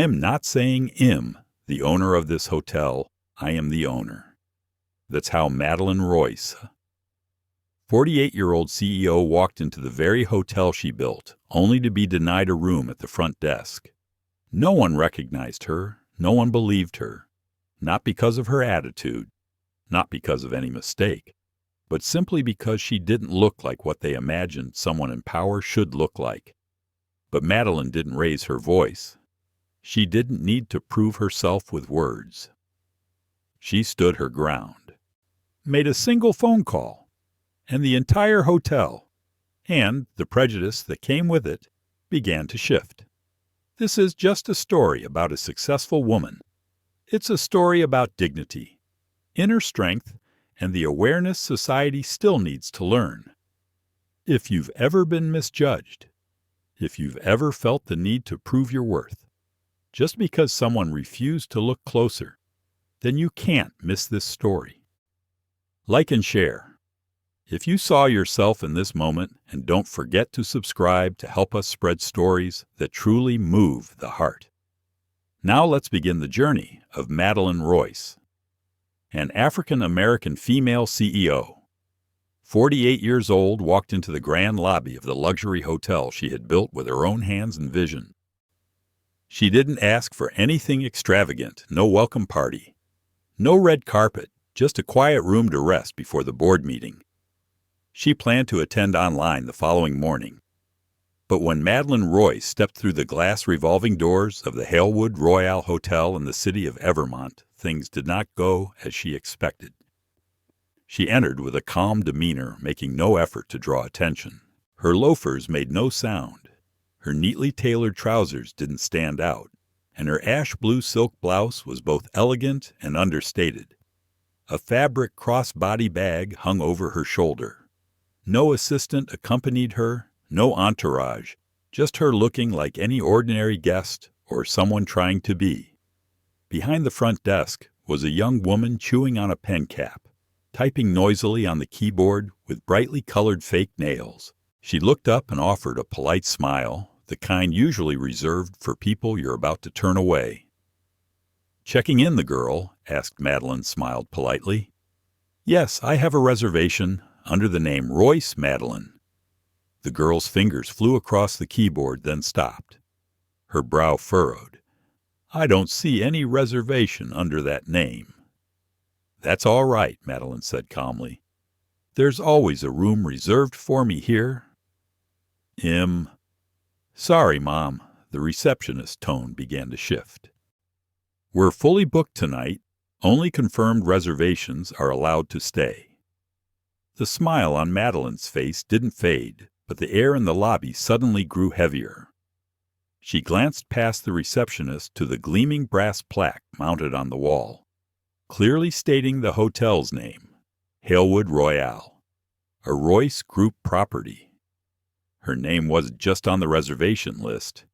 I am not saying the owner of this hotel. I am the owner. That's how Madeline Royce, 48-year-old CEO, walked into the very hotel she built, only to be denied a room at the front desk. No one recognized her. No one believed her. Not because of her attitude, not because of any mistake, but simply because she didn't look like what they imagined someone in power should look like. But Madeline didn't raise her voice. She didn't need to prove herself with words. She stood her ground, made a single phone call, and the entire hotel, and the prejudice that came with it, began to shift. This is just a story about a successful woman. It's a story about dignity, inner strength, and the awareness society still needs to learn. If you've ever been misjudged, if you've ever felt the need to prove your worth, just because someone refused to look closer, then you can't miss this story. Like and share. If you saw yourself in this moment, and don't forget to subscribe to help us spread stories that truly move the heart. Now let's begin the journey of Madeline Royce, an African-American female CEO. 48 years old, walked into the grand lobby of the luxury hotel she had built with her own hands and vision. She didn't ask for anything extravagant, no welcome party, no red carpet, just a quiet room to rest before the board meeting. She planned to attend online the following morning. But when Madeline Royce stepped through the glass revolving doors of the Halewood Royale Hotel in the city of Evermont, things did not go as she expected. She entered with a calm demeanor, making no effort to draw attention. Her loafers made no sound. Her neatly tailored trousers didn't stand out, and her ash blue silk blouse was both elegant and understated. A fabric cross-body bag hung over her shoulder. No assistant accompanied her. No entourage, just her looking like any ordinary guest or someone trying to be. Behind the front desk was a young woman chewing on a pen cap, typing noisily on the keyboard with brightly colored fake nails. She looked up and offered a polite smile, the kind usually reserved for people you're about to turn away. "Checking in, the girl?" asked Madeline, smiled politely. "Yes, I have a reservation under the name Royce Madeline." The girl's fingers flew across the keyboard, then stopped. Her brow furrowed. "I don't see any reservation under that name." "That's all right," Madeline said calmly. "There's always a room reserved for me here." Sorry, Mom." The receptionist's tone began to shift. "We're fully booked tonight. Only confirmed reservations are allowed to stay." The smile on Madeline's face didn't fade, but the air in the lobby suddenly grew heavier. She glanced past the receptionist to the gleaming brass plaque mounted on the wall, clearly stating the hotel's name, Halewood Royale, a Royce Group property. Her name wasn't just on the reservation list.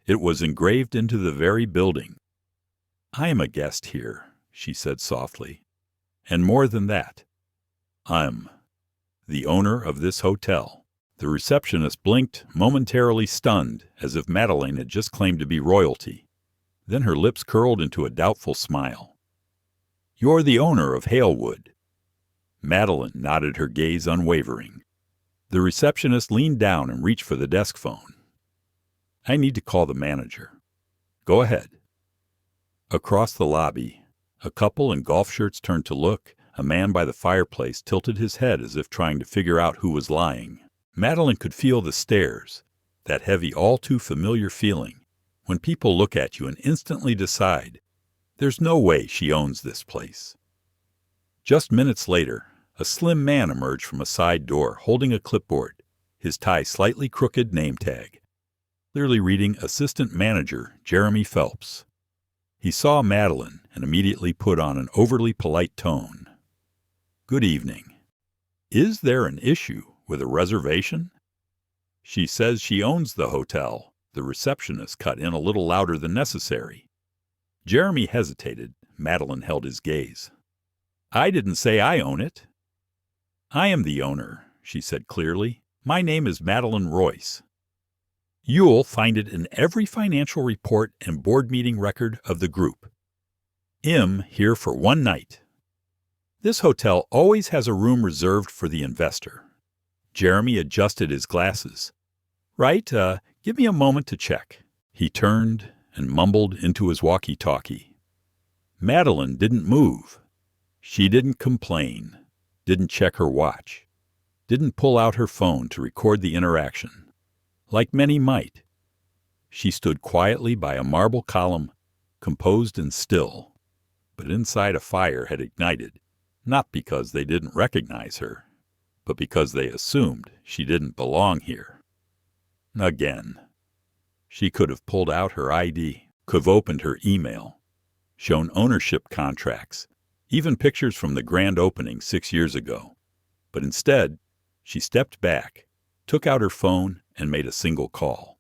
It was engraved into the very building. "I am a guest here," she said softly. "And more than that, I'm the owner of this hotel." The receptionist blinked, momentarily stunned, as if Madeline had just claimed to be royalty. Then her lips curled into a doubtful smile. "You're the owner of Halewood." Madeline nodded, her gaze unwavering. The receptionist leaned down and reached for the desk phone. "I need to call the manager." "Go ahead." Across the lobby, a couple in golf shirts turned to look. A man by the fireplace tilted his head as if trying to figure out who was lying. Madeline could feel the stares, that heavy, all-too-familiar feeling, when people look at you and instantly decide, there's no way she owns this place. Just minutes later, a slim man emerged from a side door, holding a clipboard, his tie slightly crooked name tag, clearly reading Assistant Manager Jeremy Phelps. He saw Madeline and immediately put on an overly polite tone. "Good evening. Is there an issue with a reservation?" "She says she owns the hotel." The receptionist cut in a little louder than necessary. Jeremy hesitated. Madeline held his gaze. "I didn't say I own it." "I am the owner," she said clearly. "My name is Madeline Royce." You'll find it in every financial report and board meeting record of the group. M here for one night. This hotel always has a room reserved for the investor. Jeremy adjusted his glasses. Right, give me a moment to check. He turned and mumbled into his walkie-talkie. Madeline didn't move. She didn't complain, didn't check her watch, didn't pull out her phone to record the interaction, like many might. She stood quietly by a marble column, composed and still, but inside a fire had ignited, not because they didn't recognize her, but because they assumed she didn't belong here. Again. She could have pulled out her ID, could have opened her email, shown ownership contracts, even pictures from the grand opening 6 years ago. But instead, she stepped back, took out her phone, and made a single call.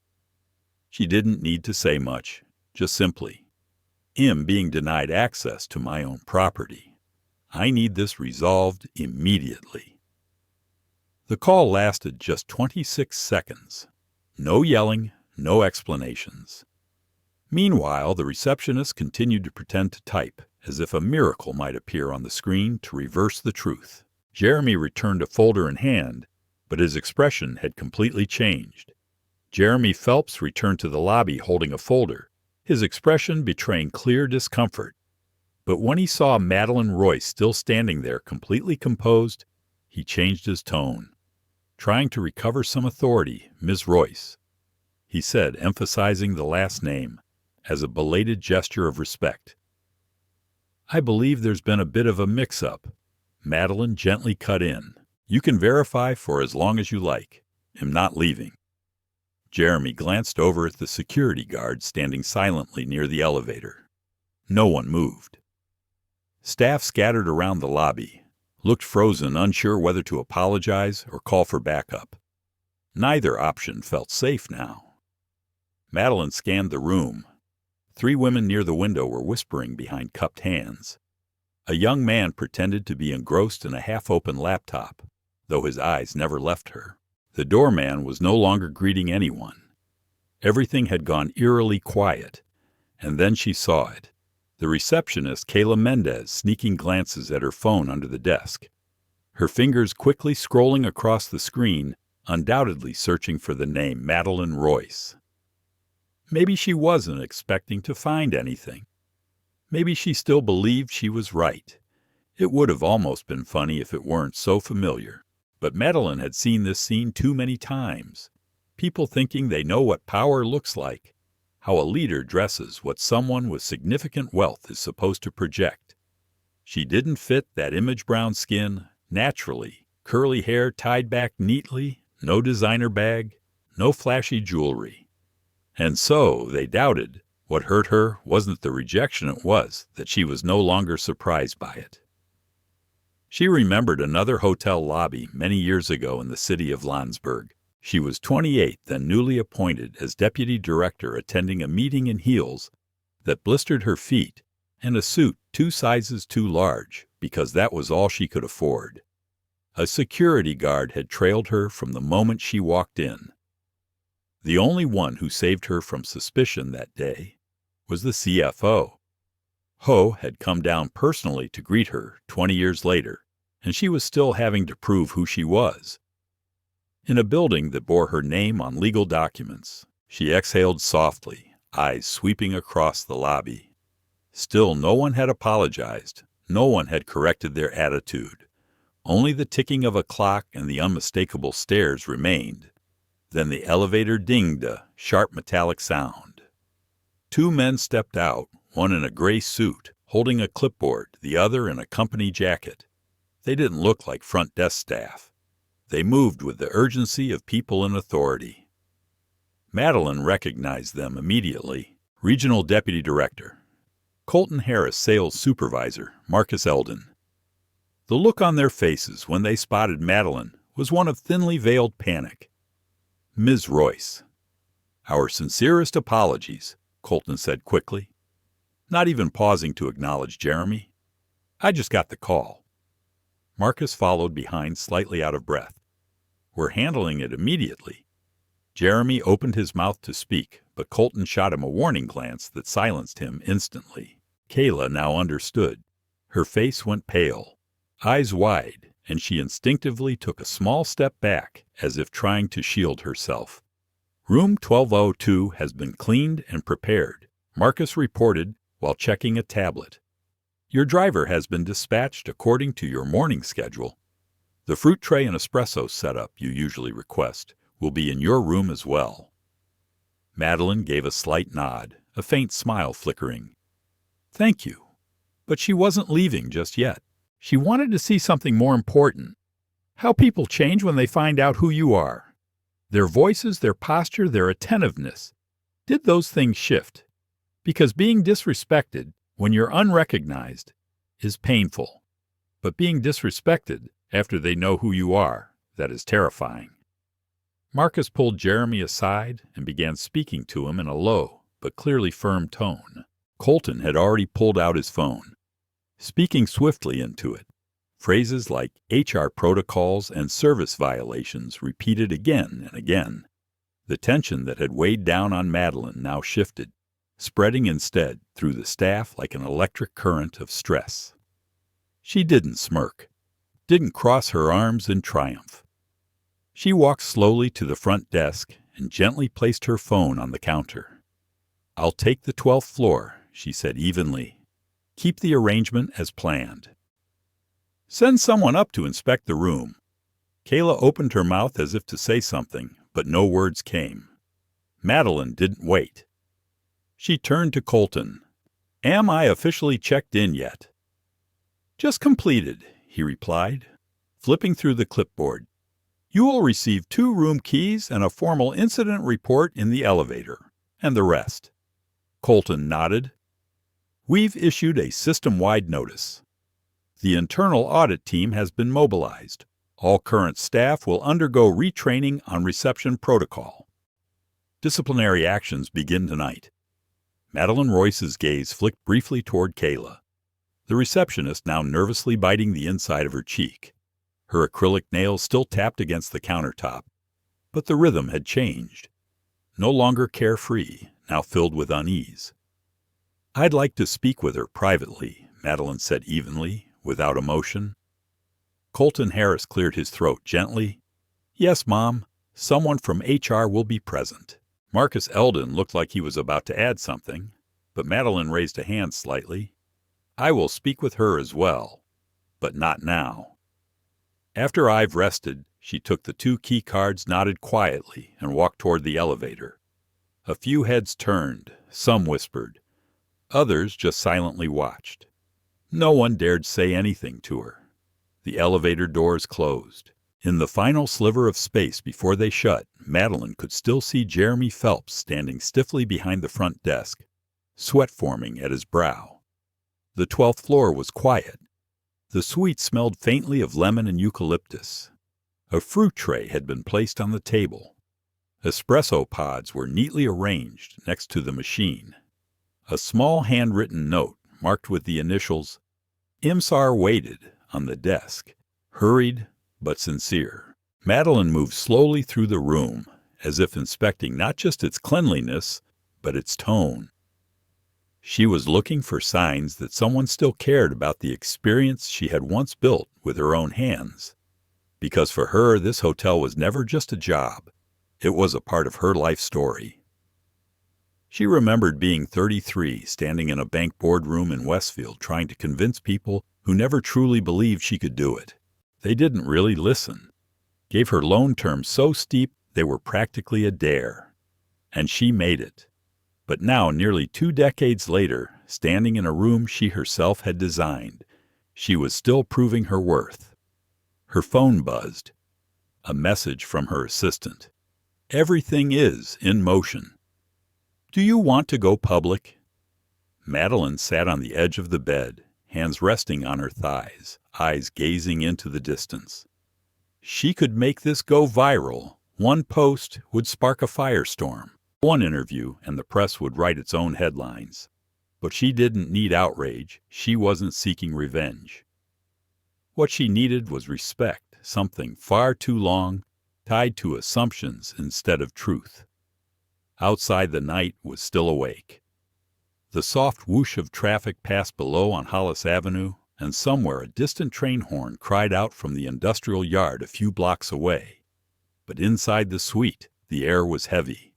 She didn't need to say much, just simply, "I'm being denied access to my own property. I need this resolved immediately." The call lasted just 26 seconds. No yelling, no explanations. Meanwhile, the receptionist continued to pretend to type, as if a miracle might appear on the screen to reverse the truth. Jeremy returned a folder in hand, but his expression had completely changed. Jeremy Phelps returned to the lobby holding a folder, his expression betraying clear discomfort. But when he saw Madeline Royce still standing there completely composed, he changed his tone. Trying to recover some authority, "Ms. Royce," he said, emphasizing the last name as a belated gesture of respect. "I believe there's been a bit of a mix-up." Madeline gently cut in. "You can verify for as long as you like. I'm not leaving." Jeremy glanced over at the security guard standing silently near the elevator. No one moved. Staff scattered around the lobby, looked frozen, unsure whether to apologize or call for backup. Neither option felt safe now. Madeline scanned the room. 3 women near the window were whispering behind cupped hands. A young man pretended to be engrossed in a half-open laptop, though his eyes never left her. The doorman was no longer greeting anyone. Everything had gone eerily quiet, and then she saw it. The receptionist, Kayla Mendez, sneaking glances at her phone under the desk. Her fingers quickly scrolling across the screen, undoubtedly searching for the name Madeline Royce. Maybe she wasn't expecting to find anything. Maybe she still believed she was right. It would have almost been funny if it weren't so familiar. But Madeline had seen this scene too many times. People thinking they know what power looks like, how a leader dresses what someone with significant wealth is supposed to project. She didn't fit that image-brown skin naturally, curly hair tied back neatly, no designer bag, no flashy jewelry. And so they doubted. What hurt her wasn't the rejection, it was that she was no longer surprised by it. She remembered another hotel lobby many years ago in the city of Landsberg. She was 28, then newly appointed as deputy director, attending a meeting in heels that blistered her feet and a suit 2 sizes too large because that was all she could afford. A security guard had trailed her from the moment she walked in. The only one who saved her from suspicion that day was the CFO. Ho had come down personally to greet her 20 years later, and she was still having to prove who she was. In a building that bore her name on legal documents, she exhaled softly, eyes sweeping across the lobby. Still no one had apologized, no one had corrected their attitude. Only the ticking of a clock and the unmistakable stares remained. Then the elevator dinged a sharp metallic sound. 2 men stepped out, one in a gray suit, holding a clipboard, the other in a company jacket. They didn't look like front desk staff. They moved with the urgency of people in authority. Madeline recognized them immediately. Regional Deputy Director. Colton Harris Sales Supervisor, Marcus Eldon. The look on their faces when they spotted Madeline was one of thinly veiled panic. "Ms. Royce." "Our sincerest apologies," Colton said quickly, not even pausing to acknowledge Jeremy. "I just got the call." Marcus followed behind, slightly out of breath. "We're handling it immediately." Jeremy opened his mouth to speak, but Colton shot him a warning glance that silenced him instantly. Kayla now understood. Her face went pale, eyes wide, and she instinctively took a small step back, as if trying to shield herself. Room 1202 has been cleaned and prepared, Marcus reported while checking a tablet. Your driver has been dispatched according to your morning schedule. The fruit tray and espresso setup you usually request will be in your room as well. Madeline gave a slight nod, a faint smile flickering. Thank you. But she wasn't leaving just yet. She wanted to see something more important. How people change when they find out who you are. Their voices, their posture, their attentiveness. Did those things shift? Because being disrespected, when you're unrecognized, is painful. But being disrespected after they know who you are, that is terrifying. Marcus pulled Jeremy aside and began speaking to him in a low but clearly firm tone. Colton had already pulled out his phone, speaking swiftly into it. Phrases like HR protocols and service violations repeated again and again. The tension that had weighed down on Madeline now shifted, spreading instead through the staff like an electric current of stress. She didn't smirk, didn't cross her arms in triumph. She walked slowly to the front desk and gently placed her phone on the counter. I'll take the 12th floor, she said evenly. Keep the arrangement as planned. Send someone up to inspect the room. Kayla opened her mouth as if to say something, but no words came. Madeline didn't wait. She turned to Colton. Am I officially checked in yet? Just completed, he replied, flipping through the clipboard. You will receive 2 room keys and a formal incident report in the elevator, and the rest. Colton nodded. We've issued a system-wide notice. The internal audit team has been mobilized. All current staff will undergo retraining on reception protocol. Disciplinary actions begin tonight. Madeline Royce's gaze flicked briefly toward Kayla, the receptionist now nervously biting the inside of her cheek. Her acrylic nails still tapped against the countertop, but the rhythm had changed. No longer carefree, now filled with unease. I'd like to speak with her privately, Madeline said evenly, without emotion. Colton Harris cleared his throat gently. Yes, Mom, someone from HR will be present. Marcus Eldon looked like he was about to add something, but Madeline raised a hand slightly. I will speak with her as well, but not now. After I've rested, she took the 2 key cards, nodded quietly, and walked toward the elevator. A few heads turned, some whispered. Others just silently watched. No one dared say anything to her. The elevator doors closed. In the final sliver of space before they shut, Madeline could still see Jeremy Phelps standing stiffly behind the front desk, sweat forming at his brow. The 12th floor was quiet. The suite smelled faintly of lemon and eucalyptus. A fruit tray had been placed on the table. Espresso pods were neatly arranged next to the machine. A small handwritten note, marked with the initials IMSAR waited, on the desk, hurried but sincere. Madeline moved slowly through the room, as if inspecting not just its cleanliness, but its tone. She was looking for signs that someone still cared about the experience she had once built with her own hands. Because for her, this hotel was never just a job. It was a part of her life story. She remembered being 33, standing in a bank boardroom in Westfield, trying to convince people who never truly believed she could do it. They didn't really listen. Gave her loan terms so steep they were practically a dare. And she made it. But now, nearly 2 decades later, standing in a room she herself had designed, she was still proving her worth. Her phone buzzed. A message from her assistant. Everything is in motion. Do you want to go public? Madeline sat on the edge of the bed, hands resting on her thighs, eyes gazing into the distance. She could make this go viral. One post would spark a firestorm. One interview, and the press would write its own headlines. But she didn't need outrage. She wasn't seeking revenge. What she needed was respect, something far too long, tied to assumptions instead of truth. Outside, the night was still awake. The soft whoosh of traffic passed below on Hollis Avenue, and somewhere a distant train horn cried out from the industrial yard a few blocks away. But inside the suite, the air was heavy.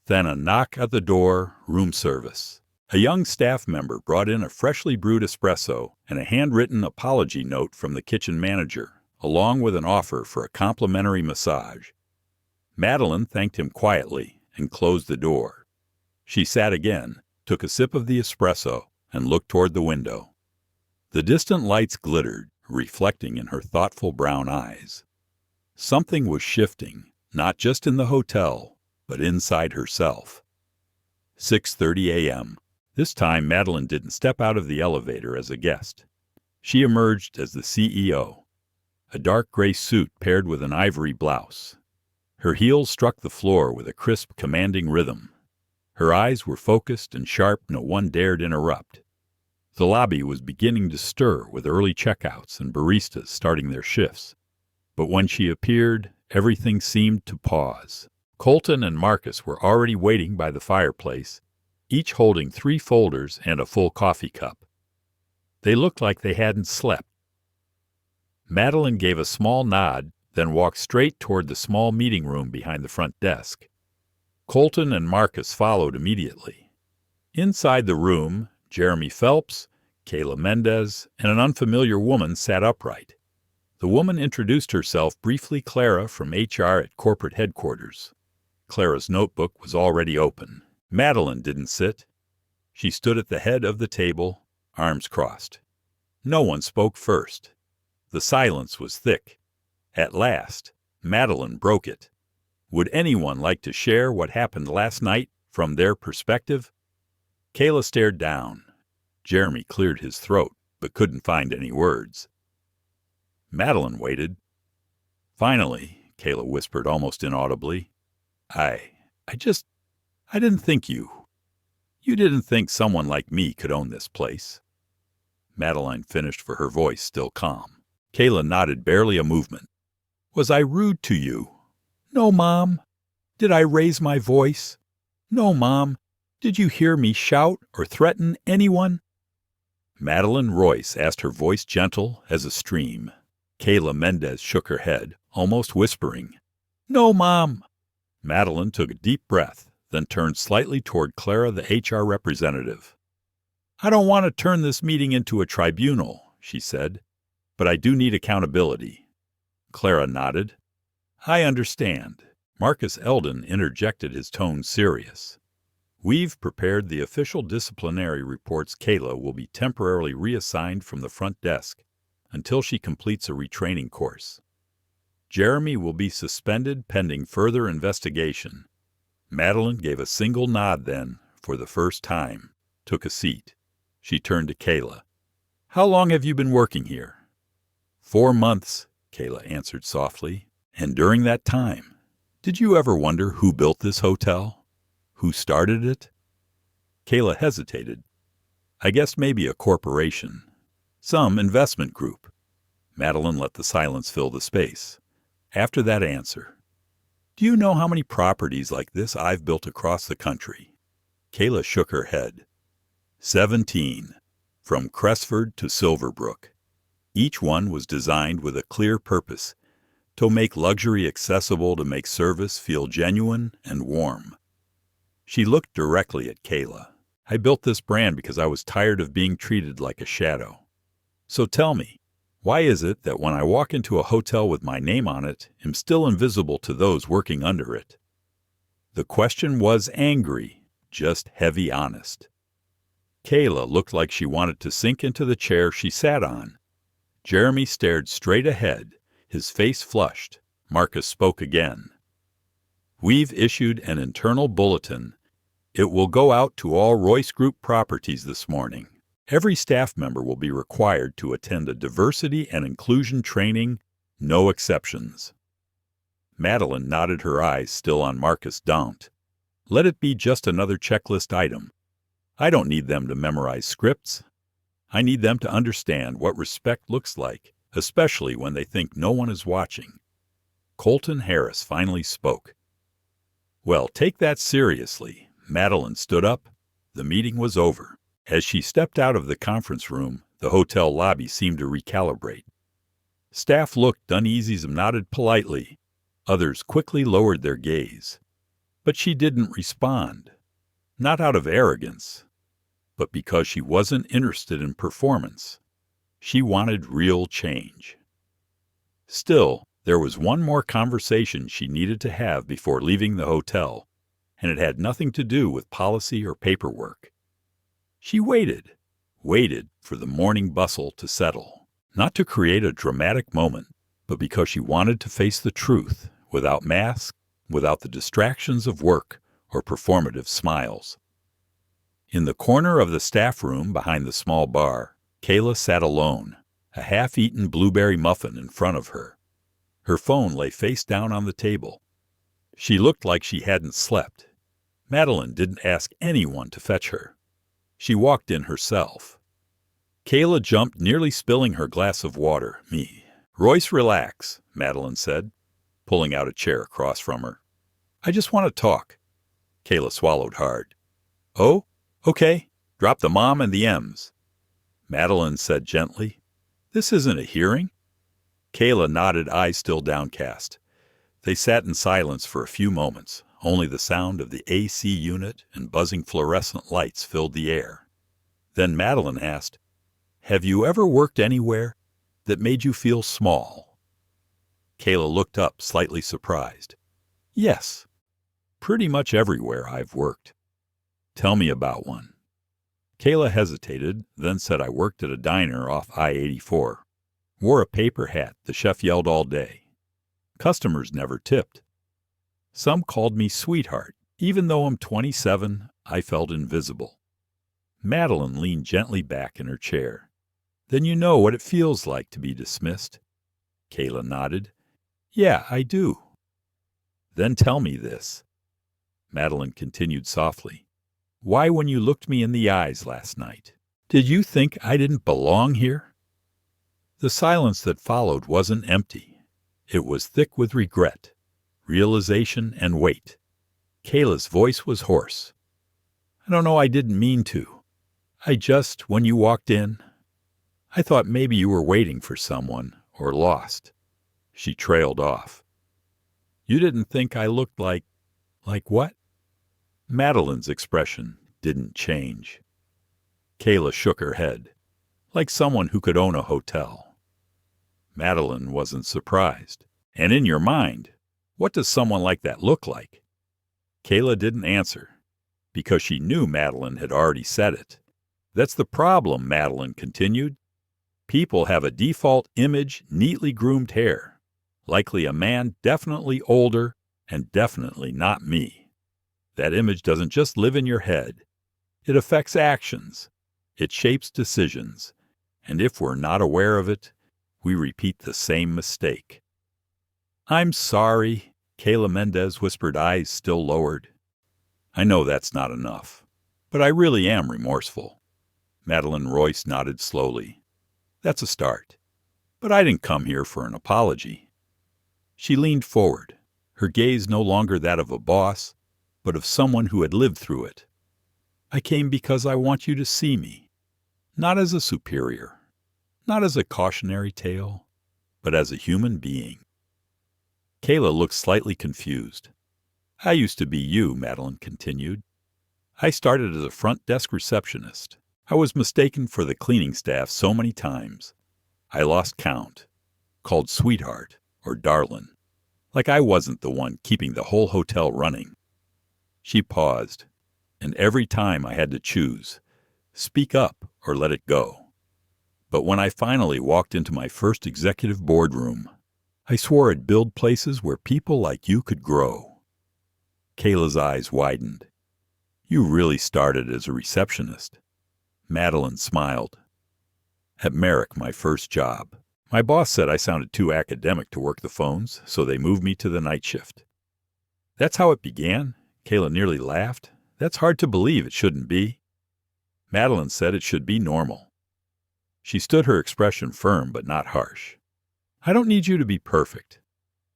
Then a knock at the door, room service. A young staff member brought in a freshly brewed espresso and a handwritten apology note from the kitchen manager, along with an offer for a complimentary massage. Madeline thanked him quietly and closed the door. She sat again, took a sip of the espresso, and looked toward the window. The distant lights glittered, reflecting in her thoughtful brown eyes. Something was shifting, not just in the hotel, but inside herself. 6:30 a.m. This time Madeline didn't step out of the elevator as a guest. She emerged as the CEO. A dark gray suit paired with an ivory blouse. Her heels struck the floor with a crisp, commanding rhythm. Her eyes were focused and sharp, no one dared interrupt. The lobby was beginning to stir with early checkouts and baristas starting their shifts. But when she appeared, everything seemed to pause. Colton and Marcus were already waiting by the fireplace, each holding 3 folders and a full coffee cup. They looked like they hadn't slept. Madeline gave a small nod, then walked straight toward the small meeting room behind the front desk. Colton and Marcus followed immediately. Inside the room, Jeremy Phelps, Kayla Mendez, and an unfamiliar woman sat upright. The woman introduced herself briefly, Clara from HR at corporate headquarters. Clara's notebook was already open. Madeline didn't sit. She stood at the head of the table, arms crossed. No one spoke first. The silence was thick. At last, Madeline broke it. Would anyone like to share what happened last night from their perspective? Kayla stared down. Jeremy cleared his throat, but couldn't find any words. Madeline waited. Finally, Kayla whispered almost inaudibly, I didn't think you didn't think someone like me could own this place. Madeline finished for her voice still calm. Kayla nodded, barely a movement. Was I rude to you? No, Mom. Did I raise my voice? No, Mom. Did you hear me shout or threaten anyone? Madeline Royce asked, her voice gentle as a stream. Kayla Mendez shook her head, almost whispering. No, Mom. Madeline took a deep breath, then turned slightly toward Clara, the HR representative. I don't want to turn this meeting into a tribunal, she said, but I do need accountability. Clara nodded. I understand. Marcus Eldon interjected, his tone serious. We've prepared the official disciplinary reports. Kayla will be temporarily reassigned from the front desk until she completes a retraining course. Jeremy will be suspended pending further investigation. Madeline gave a single nod then, for the first time, took a seat. She turned to Kayla. How long have you been working here? 4 months, Kayla answered softly. And during that time, did you ever wonder who built this hotel? Who started it? Kayla hesitated. I guess maybe a corporation. Some investment group. Madeline let the silence fill the space. After that answer, do you know how many properties like this I've built across the country? Kayla shook her head. 17, from Crestford to Silverbrook. Each one was designed with a clear purpose, to make luxury accessible, to make service feel genuine and warm. She looked directly at Kayla. I built this brand because I was tired of being treated like a shadow. So tell me, why is it that when I walk into a hotel with my name on it, I'm still invisible to those working under it? The question was angry, just heavy honest. Kayla looked like she wanted to sink into the chair she sat on. Jeremy stared straight ahead, his face flushed. Marcus spoke again. We've issued an internal bulletin. It will go out to all Royce Group properties this morning. Every staff member will be required to attend a diversity and inclusion training, no exceptions. Madeline nodded, her eyes still on Marcus. Don't. Let it be just another checklist item. I don't need them to memorize scripts. I need them to understand what respect looks like, especially when they think no one is watching. Colton Harris finally spoke. "Well, take that seriously." Madeline stood up. The meeting was over. As she stepped out of the conference room, the hotel lobby seemed to recalibrate. Staff looked uneasy and nodded politely. Others quickly lowered their gaze. But she didn't respond. Not out of arrogance, but because she wasn't interested in performance. She wanted real change. Still, there was one more conversation she needed to have before leaving the hotel, and it had nothing to do with policy or paperwork. She waited for the morning bustle to settle, not to create a dramatic moment, but because she wanted to face the truth without masks, without the distractions of work or performative smiles. In the corner of the staff room behind the small bar, Kayla sat alone, a half-eaten blueberry muffin in front of her. Her phone lay face down on the table. She looked like she hadn't slept. Madeline didn't ask anyone to fetch her. She walked in herself. Kayla jumped, nearly spilling her glass of water. "Royce, relax," Madeline said, pulling out a chair across from her. "I just want to talk." Kayla swallowed hard. "Oh, okay. Drop the mom and the M's." Madeline said gently, "This isn't a hearing." Kayla nodded, eyes still downcast. They sat in silence for a few moments. Only the sound of the AC unit and buzzing fluorescent lights filled the air. Then Madeline asked, "Have you ever worked anywhere that made you feel small?" Kayla looked up, slightly surprised. "Yes. Pretty much everywhere I've worked." "Tell me about one." Kayla hesitated, then said, "I worked at a diner off I-84. Wore a paper hat. The chef yelled all day. Customers never tipped. Some called me sweetheart. Even though I'm 27, I felt invisible." Madeline leaned gently back in her chair. "Then you know what it feels like to be dismissed?" Kayla nodded. "Yeah, I do." "Then tell me this." Madeline continued softly. "Why, when you looked me in the eyes last night, did you think I didn't belong here?" The silence that followed wasn't empty. It was thick with regret, realization, and weight. Kayla's voice was hoarse. "I don't know, I didn't mean to. I just, when you walked in, I thought maybe you were waiting for someone, or lost." She trailed off. "You didn't think I looked like what?" Madeline's expression didn't change. Kayla shook her head, like someone who could own a hotel. Madeline wasn't surprised. "And in your mind, what does someone like that look like?" Kayla didn't answer, because she knew Madeline had already said it. "That's the problem," Madeline continued. "People have a default image, neatly groomed hair. Likely a man definitely older and definitely not me. That image doesn't just live in your head. It affects actions. It shapes decisions. And if we're not aware of it, we repeat the same mistake." "I'm sorry," Kayla Mendez whispered, eyes still lowered. "I know that's not enough, but I really am remorseful." Madeline Royce nodded slowly. "That's a start. But I didn't come here for an apology." She leaned forward, her gaze no longer that of a boss, but of someone who had lived through it. "I came because I want you to see me, not as a superior, not as a cautionary tale, but as a human being." Kayla looked slightly confused. "I used to be you," Madeline continued. "I started as a front desk receptionist. I was mistaken for the cleaning staff so many times. I lost count, called sweetheart or darlin', like I wasn't the one keeping the whole hotel running." She paused, and every time I had to choose, speak up or let it go. "But when I finally walked into my first executive boardroom, I swore I'd build places where people like you could grow." Kayla's eyes widened. "You really started as a receptionist." Madeline smiled. "At Merrick, my first job. My boss said I sounded too academic to work the phones, so they moved me to the night shift." "That's how it began?" Kayla nearly laughed. "That's hard to believe. It shouldn't be." Madeline said it should be normal. She stood her expression firm but not harsh. "I don't need you to be perfect.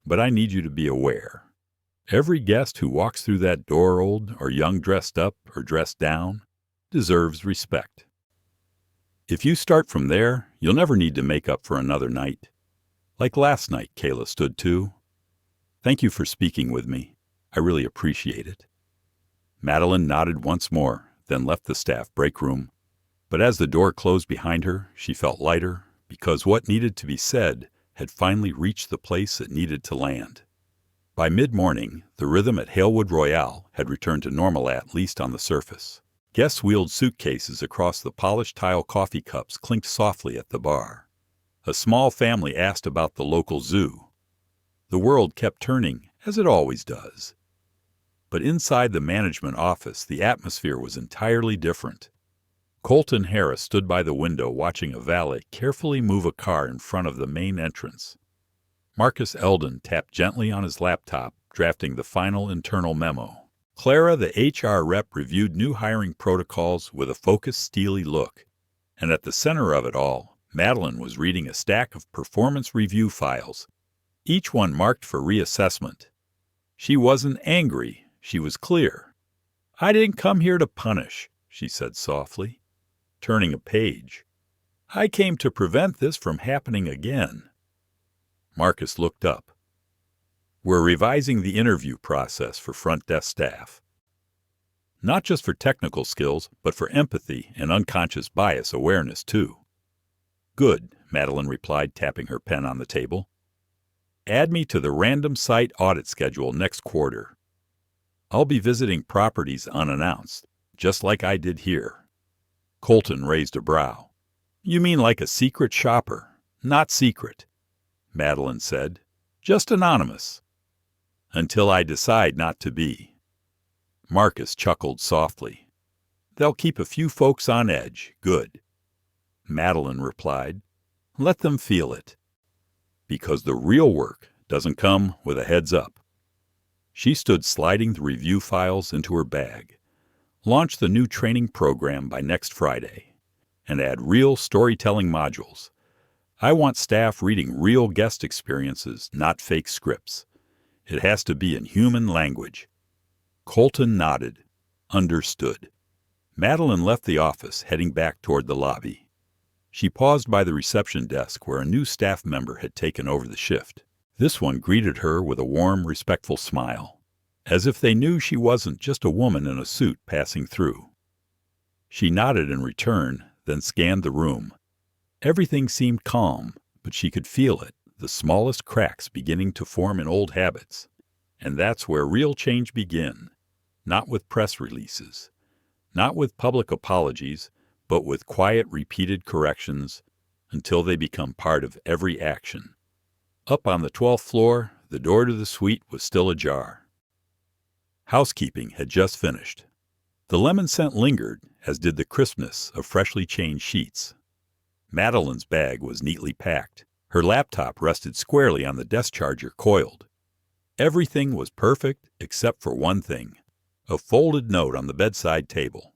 But I need you to be aware. Every guest who walks through that door, old or young, dressed up or dressed down, deserves respect. If you start from there, you'll never need to make up for another night. Like last night, Kayla stood to. Thank you for speaking with me. I really appreciate it. Madeline nodded once more, then left the staff break room. But as the door closed behind her, she felt lighter, because what needed to be said had finally reached the place it needed to land. By mid-morning, the rhythm at Halewood Royale had returned to normal, at least on the surface. Guests wheeled suitcases across the polished tile, coffee cups clinked softly at the bar. A small family asked about the local zoo. The world kept turning, as it always does. But inside the management office, the atmosphere was entirely different. Colton Harris stood by the window watching a valet carefully move a car in front of the main entrance. Marcus Eldon tapped gently on his laptop, drafting the final internal memo. Clara, the HR rep, reviewed new hiring protocols with a focused, steely look. And at the center of it all, Madeline was reading a stack of performance review files, each one marked for reassessment. She wasn't angry. She was clear. I didn't come here to punish, she said softly, turning a page. I came to prevent this from happening again. Marcus looked up. We're revising the interview process for front desk staff. Not just for technical skills, but for empathy and unconscious bias awareness, too. Good, Madeline replied, tapping her pen on the table. Add me to the random site audit schedule next quarter. I'll be visiting properties unannounced, just like I did here. Colton raised a brow. You mean like a secret shopper? Not secret, Madeline said. Just anonymous. Until I decide not to be. Marcus chuckled softly. They'll keep a few folks on edge. Good. Madeline replied. Let them feel it. Because the real work doesn't come with a heads up. She stood sliding the review files into her bag. Launch the new training program by next Friday. And add real storytelling modules. I want staff reading real guest experiences, not fake scripts. It has to be in human language. Colton nodded. Understood. Madeline left the office, heading back toward the lobby. She paused by the reception desk where a new staff member had taken over the shift. This one greeted her with a warm, respectful smile, as if they knew she wasn't just a woman in a suit passing through. She nodded in return, then scanned the room. Everything seemed calm, but she could feel it, the smallest cracks beginning to form in old habits. And that's where real change begins, not with press releases, not with public apologies, but with quiet, repeated corrections until they become part of every action. Up on the 12th floor, the door to the suite was still ajar. Housekeeping had just finished. The lemon scent lingered, as did the crispness of freshly changed sheets. Madeline's bag was neatly packed. Her laptop rested squarely on the desk charger coiled. Everything was perfect except for one thing, a folded note on the bedside table.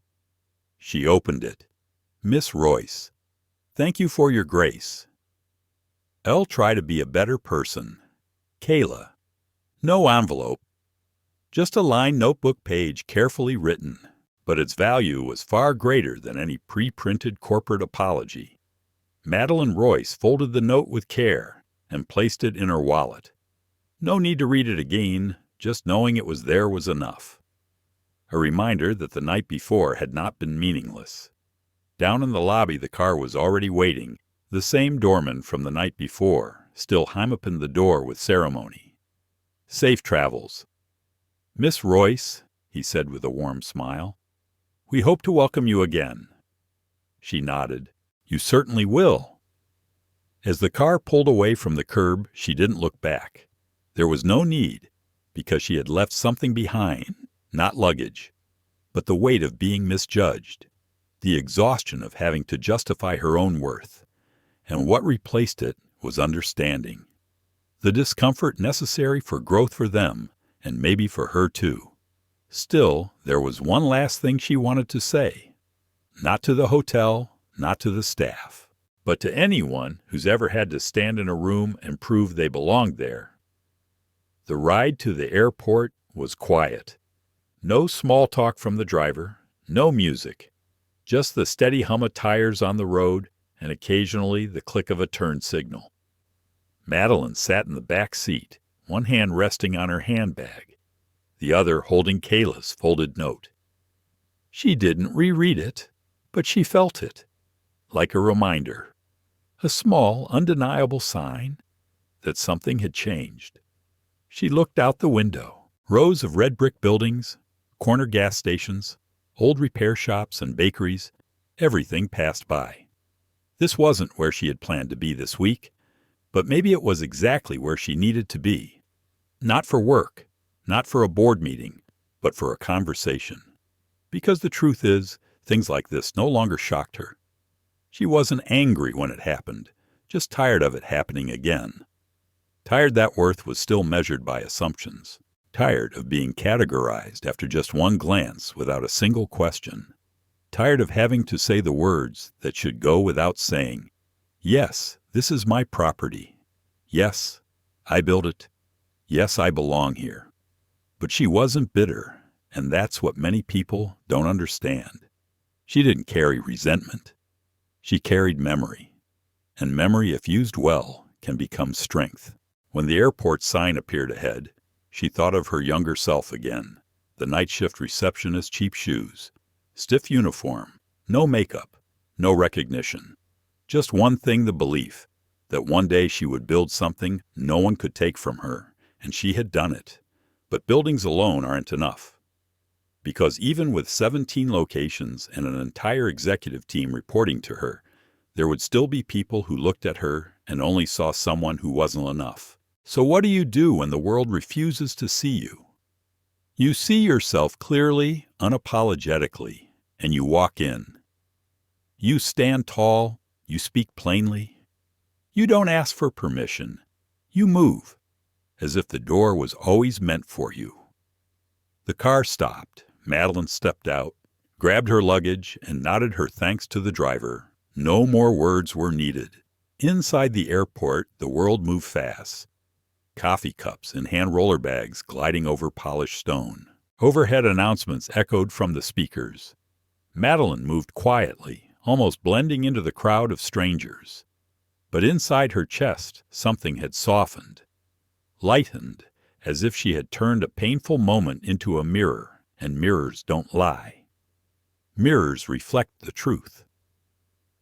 She opened it. Miss Royce, thank you for your grace. I'll try to be a better person. Kayla. No envelope. Just a lined notebook page carefully written, but its value was far greater than any pre-printed corporate apology. Madeline Royce folded the note with care and placed it in her wallet. No need to read it again, just knowing it was there was enough. A reminder that the night before had not been meaningless. Down in the lobby the car was already waiting, the same doorman from the night before, still opened the door with ceremony. Safe travels. Miss Royce, he said with a warm smile, we hope to welcome you again. She nodded. You certainly will. As the car pulled away from the curb, she didn't look back. There was no need, because she had left something behind, not luggage, but the weight of being misjudged, the exhaustion of having to justify her own worth. And what replaced it was understanding. The discomfort necessary for growth for them, and maybe for her too. Still, there was one last thing she wanted to say. Not to the hotel, not to the staff, but to anyone who's ever had to stand in a room and prove they belonged there. The ride to the airport was quiet. No small talk from the driver, no music, just the steady hum of tires on the road and occasionally the click of a turn signal. Madeline sat in the back seat, one hand resting on her handbag, the other holding Kayla's folded note. She didn't reread it, but she felt it, like a reminder, a small, undeniable sign that something had changed. She looked out the window. Rows of red brick buildings, corner gas stations, old repair shops and bakeries, everything passed by. This wasn't where she had planned to be this week, but maybe it was exactly where she needed to be. Not for work, not for a board meeting, but for a conversation. Because the truth is, things like this no longer shocked her. She wasn't angry when it happened, just tired of it happening again. Tired that worth was still measured by assumptions. Tired of being categorized after just one glance without a single question. Tired of having to say the words that should go without saying. Yes, this is my property. Yes, I built it. Yes, I belong here. But she wasn't bitter, and that's what many people don't understand. She didn't carry resentment. She carried memory. And memory, if used well, can become strength. When the airport sign appeared ahead, she thought of her younger self again. The night shift receptionist's cheap shoes, stiff uniform, no makeup, no recognition. Just one thing, the belief that one day she would build something no one could take from her, and she had done it. But buildings alone aren't enough. Because even with 17 locations and an entire executive team reporting to her, there would still be people who looked at her and only saw someone who wasn't enough. So what do you do when the world refuses to see you? You see yourself clearly, unapologetically, and you walk in. You stand tall, you speak plainly. You don't ask for permission. You move, as if the door was always meant for you. The car stopped. Madeline stepped out, grabbed her luggage, and nodded her thanks to the driver. No more words were needed. Inside the airport, the world moved fast. Coffee cups and hand roller bags gliding over polished stone. Overhead announcements echoed from the speakers. Madeline moved quietly, almost blending into the crowd of strangers. But inside her chest, something had softened, lightened, as if she had turned a painful moment into a mirror, and mirrors don't lie. Mirrors reflect the truth.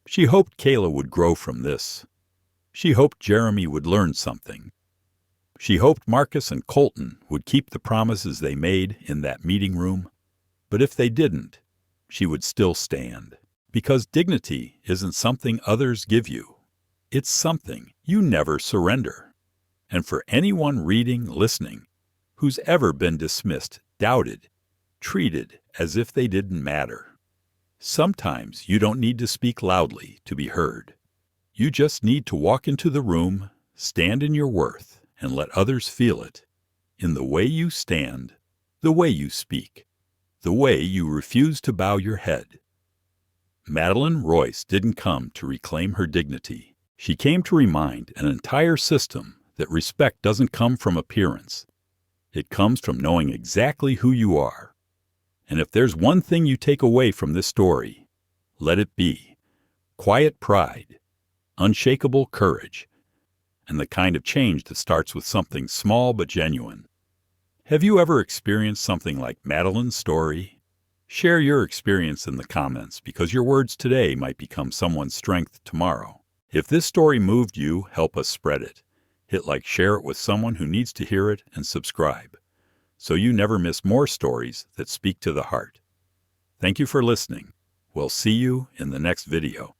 She hoped Kayla would grow from this. She hoped Jeremy would learn something. She hoped Marcus and Colton would keep the promises they made in that meeting room. But if they didn't, she would still stand. Because dignity isn't something others give you. It's something you never surrender. And for anyone reading, listening, who's ever been dismissed, doubted, treated as if they didn't matter, sometimes you don't need to speak loudly to be heard. You just need to walk into the room, stand in your worth, and let others feel it, in the way you stand, the way you speak, the way you refuse to bow your head. Madeline Royce didn't come to reclaim her dignity. She came to remind an entire system that respect doesn't come from appearance. It comes from knowing exactly who you are. And if there's one thing you take away from this story, let it be quiet pride, unshakable courage, and the kind of change that starts with something small but genuine. Have you ever experienced something like Madeline's story? Share your experience in the comments, because your words today might become someone's strength tomorrow. If this story moved you, help us spread it. Hit like, share it with someone who needs to hear it, and subscribe, so you never miss more stories that speak to the heart. Thank you for listening. We'll see you in the next video.